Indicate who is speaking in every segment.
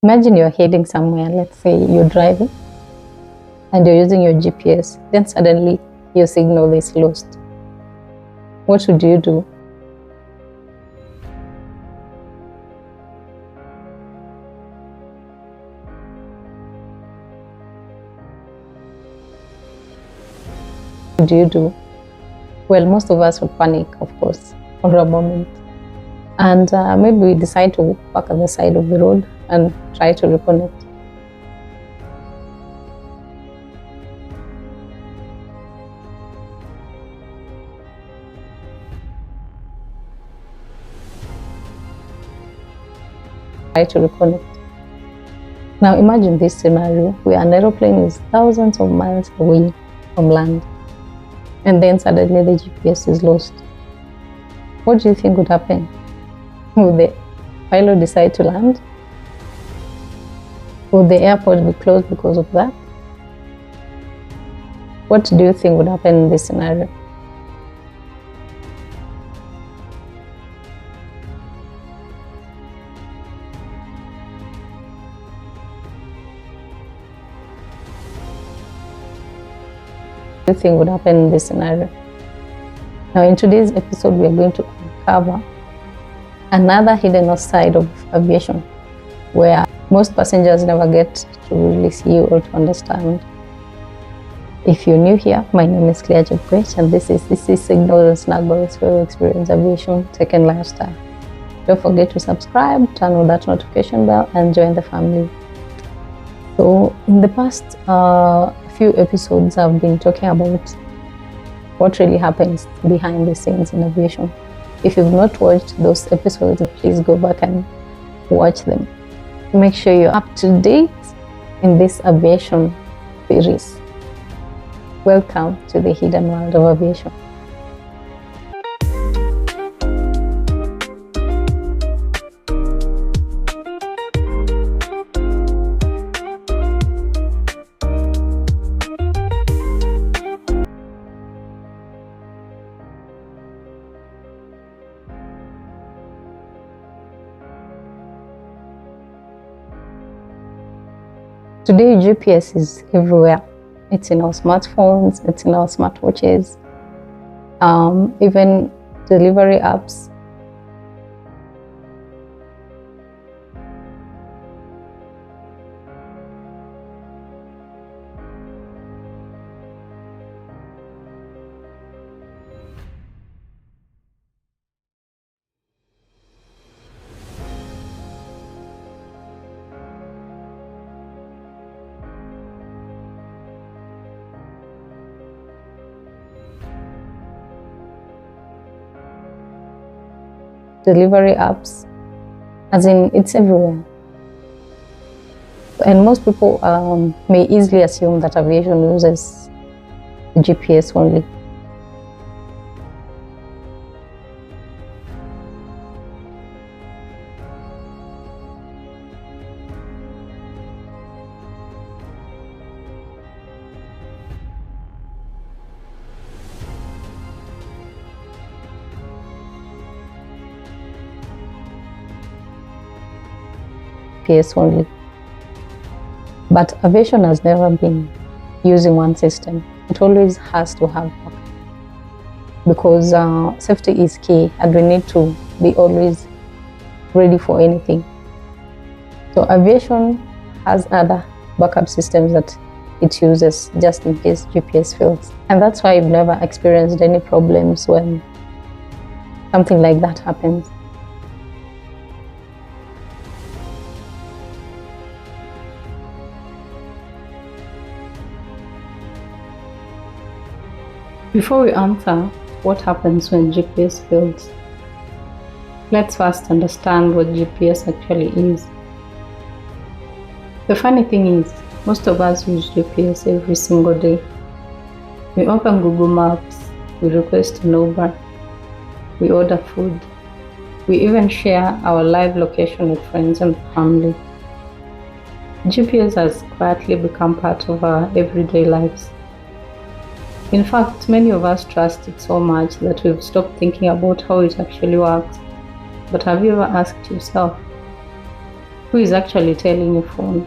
Speaker 1: Imagine you're heading somewhere, let's say you're driving and you're using your GPS, then suddenly your signal is lost. What would you do? What do you do? Well, most of us would panic, of course, for a moment. And maybe we decide to park on the side of the road and try to reconnect. Now imagine this scenario where an aeroplane is thousands of miles away from land, and then suddenly the GPS is lost. What do you think would happen? Would the pilot decide to land? Would the airport be closed because of that? What do you think would happen in this scenario? What do you think would happen in this scenario? Now, in today's episode, we are going to uncover another hidden side of aviation where most passengers never get to really see or to understand. If you're new here, my name is Claire Jebkwech, and this is Signals and Snagbars, where we experience aviation, tech, and lifestyle. Don't forget to subscribe, turn on that notification bell, and join the family. So, in the past few episodes, I've been talking about what really happens behind the scenes in aviation. If you've not watched those episodes, please go back and watch them. Make sure you're up to date in this aviation series. Welcome to the Hidden World of Aviation. Today, GPS is everywhere. It's in our smartphones, it's in our smartwatches, even delivery apps. Delivery apps, as in it's everywhere. And most people may easily assume that aviation uses GPS only. GPS only. But aviation has never been using one system. It always has to have backup, because safety is key and we need to be always ready for anything. So aviation has other backup systems that it uses just in case GPS fails. And that's why I've never experienced any problems when something like that happens. Before we answer what happens when GPS fails, let's first understand what GPS actually is. The funny thing is, most of us use GPS every single day. We open Google Maps, we request an Uber, we order food, we even share our live location with friends and family. GPS has quietly become part of our everyday lives. In fact, many of us trust it so much that we've stopped thinking about how it actually works. But have you ever asked yourself, Who is actually telling your phone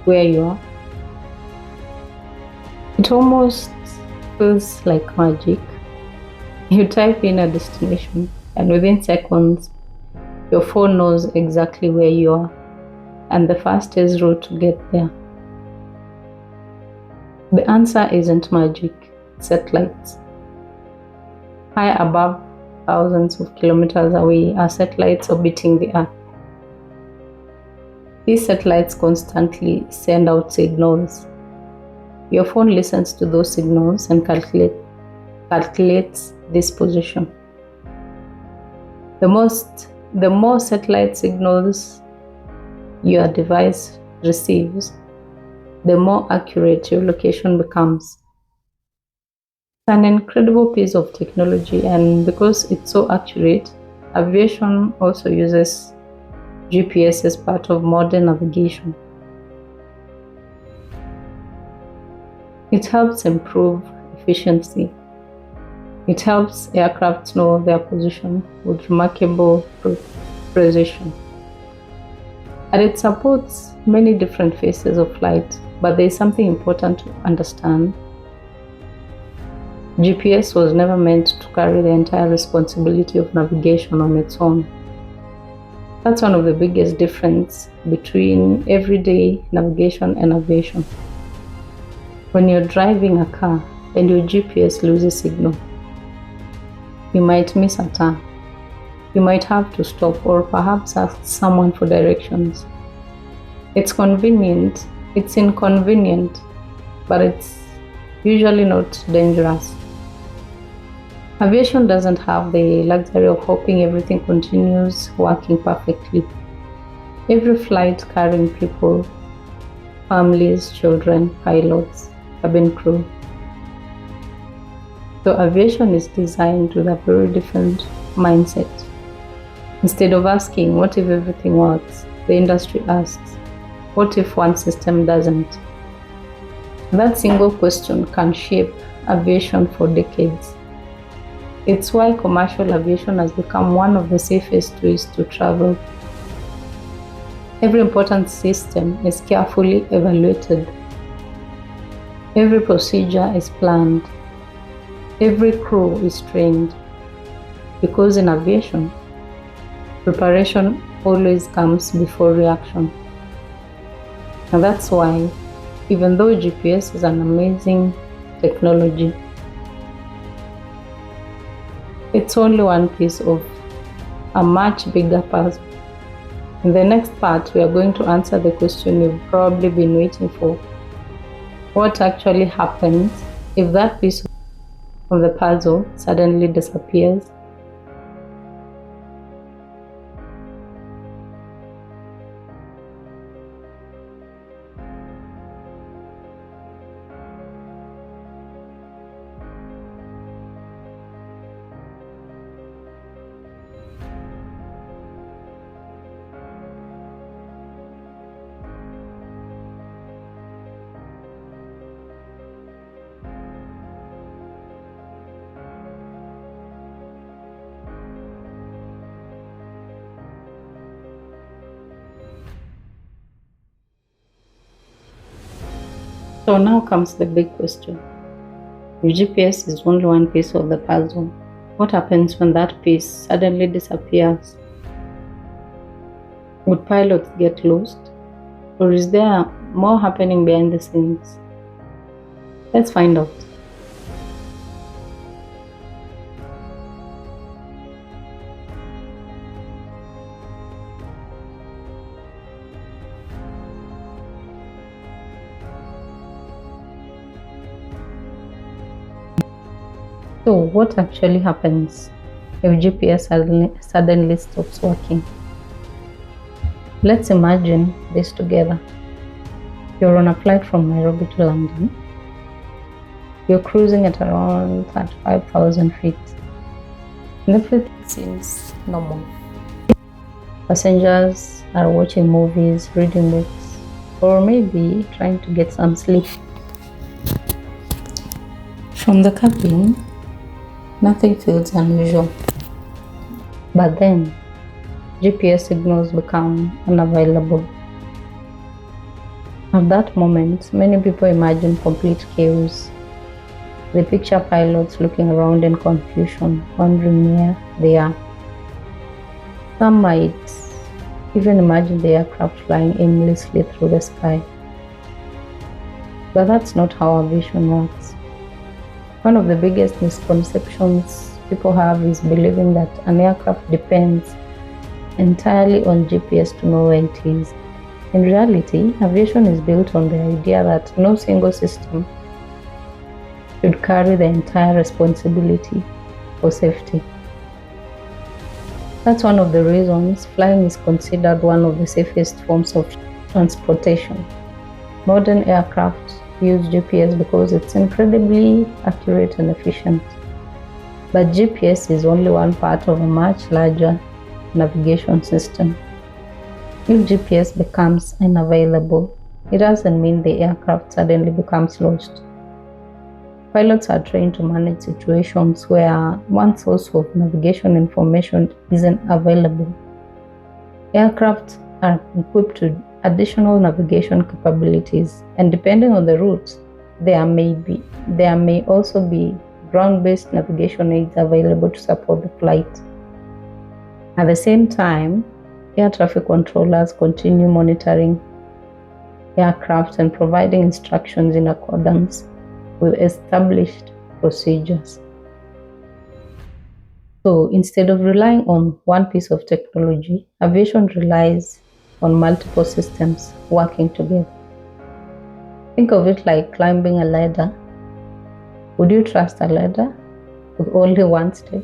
Speaker 1: where you are? It almost feels like magic. You type in a destination, and within seconds, your phone knows exactly where you are and the fastest route to get there. The answer isn't magic, it's satellites. High above, thousands of kilometers away, are satellites orbiting the Earth. These satellites constantly send out signals. Your phone listens to those signals and calculates this position. The more satellite signals your device receives, the more accurate your location becomes. It's an incredible piece of technology, and because it's so accurate, aviation also uses GPS as part of modern navigation. It helps improve efficiency. It helps aircraft know their position with remarkable precision. And it supports many different phases of flight, but there is something important to understand. GPS was never meant to carry the entire responsibility of navigation on its own. That's one of the biggest differences between everyday navigation and aviation. When you're driving a car and your GPS loses signal, you might miss a turn. You might have to stop or perhaps ask someone for directions. It's convenient, it's inconvenient, but it's usually not dangerous. Aviation doesn't have the luxury of hoping everything continues working perfectly. Every flight carrying people, families, children, pilots, cabin crew. So aviation is designed with a very different mindset. Instead of asking, what if everything works, the industry asks, what if one system doesn't? That single question can shape aviation for decades. It's why commercial aviation has become one of the safest ways to travel. Every important system is carefully evaluated. Every procedure is planned. Every crew is trained. Because in aviation, preparation always comes before reaction. And that's why, even though GPS is an amazing technology, it's only one piece of a much bigger puzzle. In the next part, we are going to answer the question you've probably been waiting for. What actually happens if that piece of the puzzle suddenly disappears? So now comes the big question. If GPS is only one piece of the puzzle, what happens when that piece suddenly disappears? Would pilots get lost? Or is there more happening behind the scenes? Let's find out. So what actually happens if GPS suddenly stops working? Let's imagine this together. You're on a flight from Nairobi to London. You're cruising at around 35,000 feet. And everything seems normal. Passengers are watching movies, reading books, or maybe trying to get some sleep. From the cabin, nothing feels unusual. But then, GPS signals become unavailable. At that moment, many people imagine complete chaos. They picture pilots looking around in confusion, wondering where they are. Some might even imagine the aircraft flying aimlessly through the sky. But that's not how aviation works. One of the biggest misconceptions people have is believing that an aircraft depends entirely on GPS to know where it is. In reality, aviation is built on the idea that no single system should carry the entire responsibility for safety. That's one of the reasons flying is considered one of the safest forms of transportation. Modern aircraft use GPS because it's incredibly accurate and efficient. But GPS is only one part of a much larger navigation system. If GPS becomes unavailable, it doesn't mean the aircraft suddenly becomes lost. Pilots are trained to manage situations where one source of navigation information isn't available. Aircraft are equipped with additional navigation capabilities, and depending on the route, there may also be ground-based navigation aids available to support the flight. At the same time, air traffic controllers continue monitoring aircraft and providing instructions in accordance with established procedures. So instead of relying on one piece of technology, aviation relies on multiple systems working together. Think of it like climbing a ladder. Would you trust a ladder with only one step?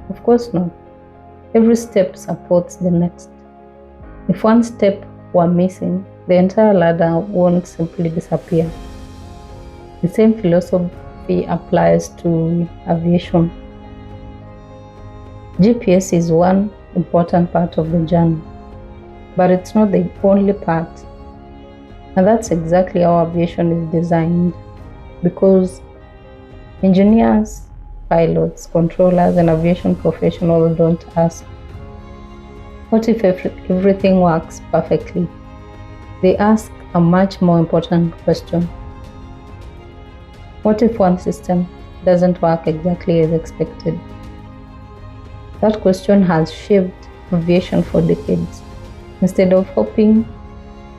Speaker 1: Of course not. Every step supports the next. If one step were missing, the entire ladder won't simply disappear. The same philosophy applies to aviation. GPS is one important part of the journey, but it's not the only part. And that's exactly how aviation is designed, because engineers, pilots, controllers, and aviation professionals don't ask, what if everything works perfectly? They ask a much more important question. What if one system doesn't work exactly as expected? That question has shaped aviation for decades. Instead of hoping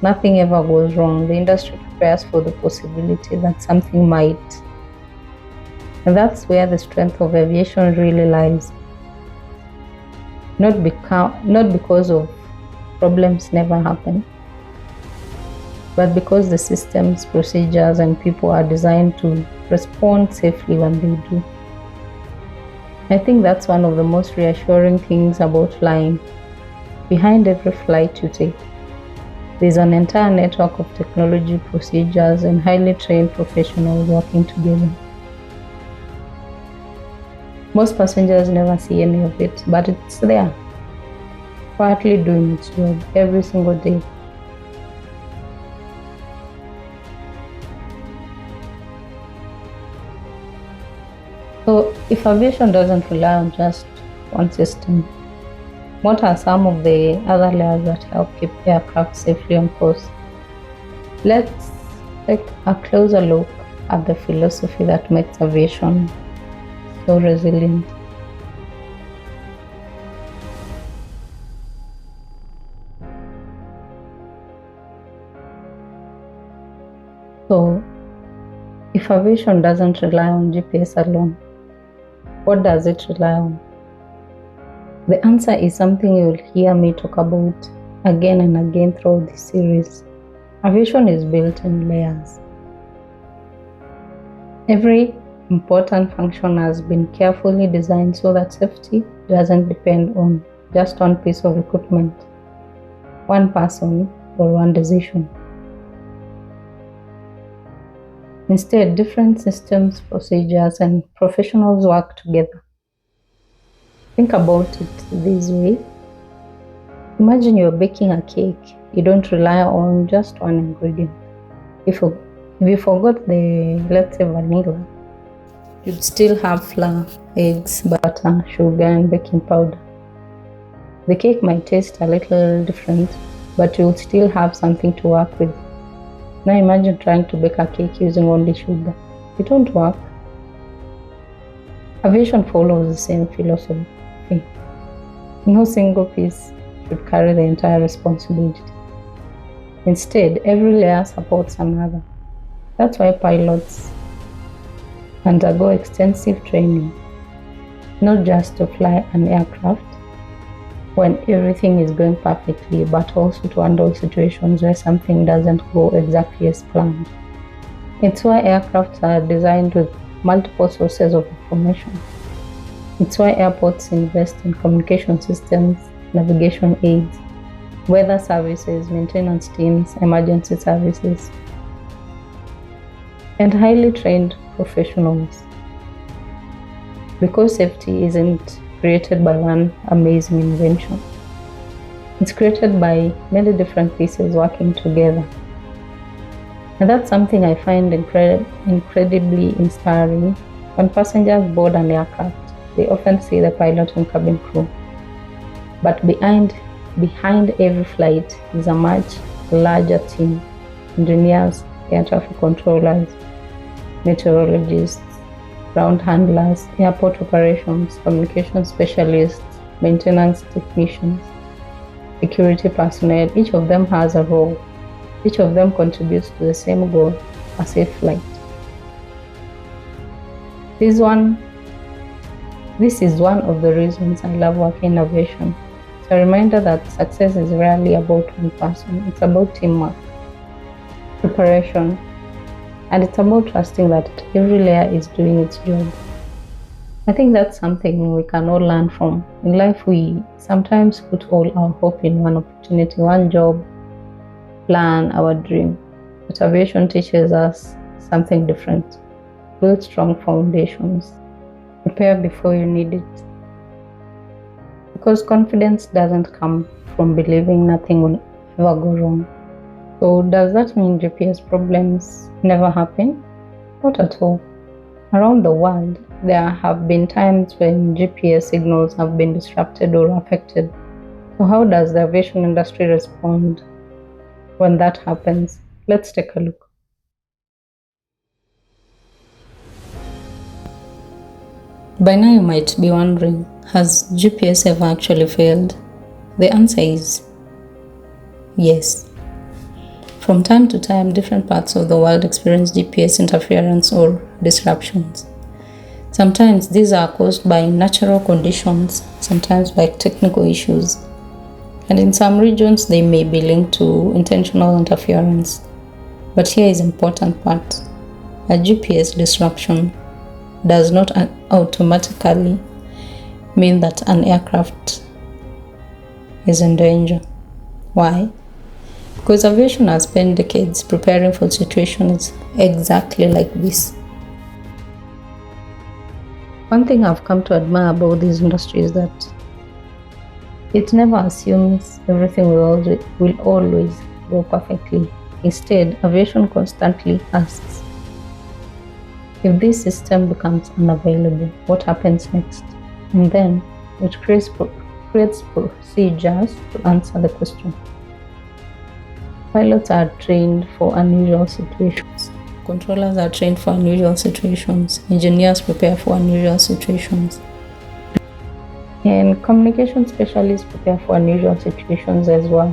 Speaker 1: nothing ever goes wrong, the industry prepares for the possibility that something might. And that's where the strength of aviation really lies. Not because of problems never happen, but because the systems, procedures, and people are designed to respond safely when they do. I think that's one of the most reassuring things about flying. Behind every flight you take, there's an entire network of technology, procedures, and highly trained professionals working together. Most passengers never see any of it, but it's there, quietly doing its job every single day. So, if aviation doesn't rely on just one system, what are some of the other layers that help keep aircraft safely on course? Let's take a closer look at the philosophy that makes aviation so resilient. So, if aviation doesn't rely on GPS alone, what does it rely on? The answer is something you'll hear me talk about again and again throughout this series. Aviation is built in layers. Every important function has been carefully designed so that safety doesn't depend on just one piece of equipment, one person, or one decision. Instead, different systems, procedures, and professionals work together. Think about it this way. Imagine you're baking a cake. You don't rely on just one ingredient. If you forgot let's say vanilla, you'd still have flour, eggs, butter, sugar, and baking powder. The cake might taste a little different, but you'll still have something to work with. Now imagine trying to bake a cake using only sugar. It won't work. Aviation follows the same philosophy. No single piece should carry the entire responsibility. Instead, every layer supports another. That's why pilots undergo extensive training, not just to fly an aircraft when everything is going perfectly, but also to handle situations where something doesn't go exactly as planned. It's why aircrafts are designed with multiple sources of information. It's why airports invest in communication systems, navigation aids, weather services, maintenance teams, emergency services, and highly trained professionals. Because safety isn't created by one amazing invention. It's created by many different pieces working together. And that's something I find incredibly inspiring. When passengers board an aircraft, they often see the pilot and cabin crew. But behind every flight is a much larger team: engineers, air traffic controllers, meteorologists, ground handlers, airport operations, communication specialists, maintenance technicians, security personnel. Each of them has a role. Each of them contributes to the same goal, a safe flight. This is one of the reasons I love working in aviation. It's a reminder that success is rarely about one person. It's about teamwork, preparation, and it's about trusting that every layer is doing its job. I think that's something we can all learn from. In life, we sometimes put all our hope in one opportunity, one job, plan, our dream. But aviation teaches us something different. Build strong foundations. Prepare before you need it. Because confidence doesn't come from believing nothing will ever go wrong. So does that mean GPS problems never happen? Not at all. Around the world, there have been times when GPS signals have been disrupted or affected. So how does the aviation industry respond when that happens? Let's take a look. By now you might be wondering, has GPS ever actually failed? The answer is yes. From time to time, different parts of the world experience GPS interference or disruptions. Sometimes these are caused by natural conditions, sometimes by technical issues. And in some regions, they may be linked to intentional interference. But here is the important part. A GPS disruption does not automatically mean that an aircraft is in danger. Why? Because aviation has spent decades preparing for situations exactly like this. One thing I've come to admire about this industry is that it never assumes everything will always go perfectly. Instead, aviation constantly asks, if this system becomes unavailable, what happens next? And then it creates procedures to answer the question. Pilots are trained for unusual situations. Controllers are trained for unusual situations. Engineers prepare for unusual situations. And communication specialists prepare for unusual situations as well.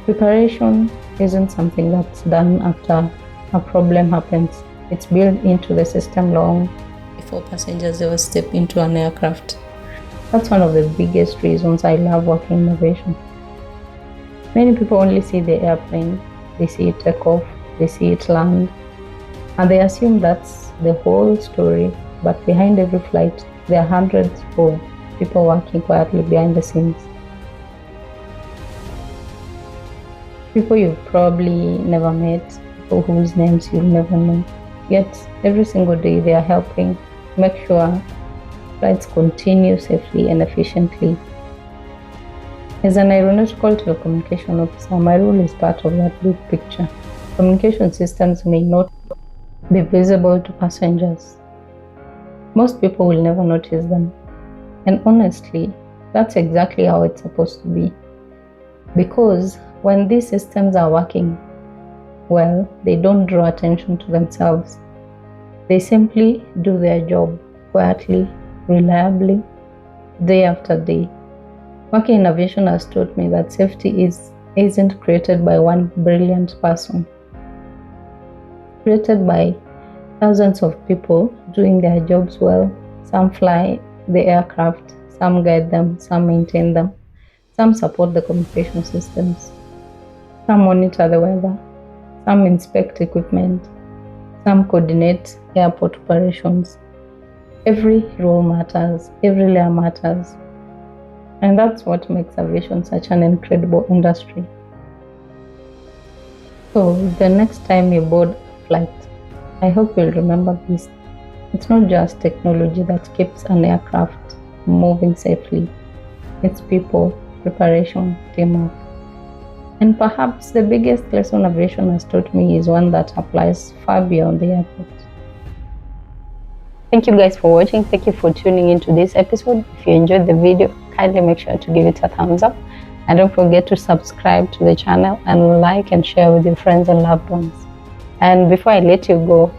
Speaker 1: Preparation isn't something that's done after a problem happens. It's built into the system long before passengers ever step into an aircraft. That's one of the biggest reasons I love working in aviation. Many people only see the airplane, they see it take off, they see it land, and they assume that's the whole story. But behind every flight, there are hundreds of people working quietly behind the scenes. People you've probably never met, people whose names you'll never know. Yet, every single day they are helping make sure flights continue safely and efficiently. As an aeronautical telecommunication officer, my role is part of that big picture. Communication systems may not be visible to passengers. Most people will never notice them. And honestly, that's exactly how it's supposed to be. Because when these systems are working, well, they don't draw attention to themselves. They simply do their job quietly, reliably, day after day. Working in aviation has taught me that safety isn't created by one brilliant person. It's created by thousands of people doing their jobs well. Some fly the aircraft, some guide them, some maintain them, some support the communication systems, some monitor the weather, some inspect equipment, some coordinate airport operations. Every role matters, every layer matters. And that's what makes aviation such an incredible industry. So the next time you board a flight, I hope you'll remember this. It's not just technology that keeps an aircraft moving safely. It's people, preparation, teamwork. And perhaps the biggest lesson aviation has taught me is one that applies far beyond the airport. Thank you guys for watching. Thank you for tuning into this episode. If you enjoyed the video, kindly make sure to give it a thumbs up. And don't forget to subscribe to the channel and like and share with your friends and loved ones. And before I let you go,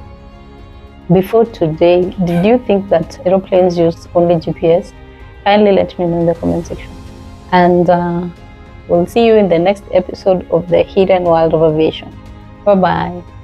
Speaker 1: before today, did you think that aeroplanes use only GPS? Kindly let me know in the comment section. And we'll see you in the next episode of the Hidden World of Aviation. Bye-bye.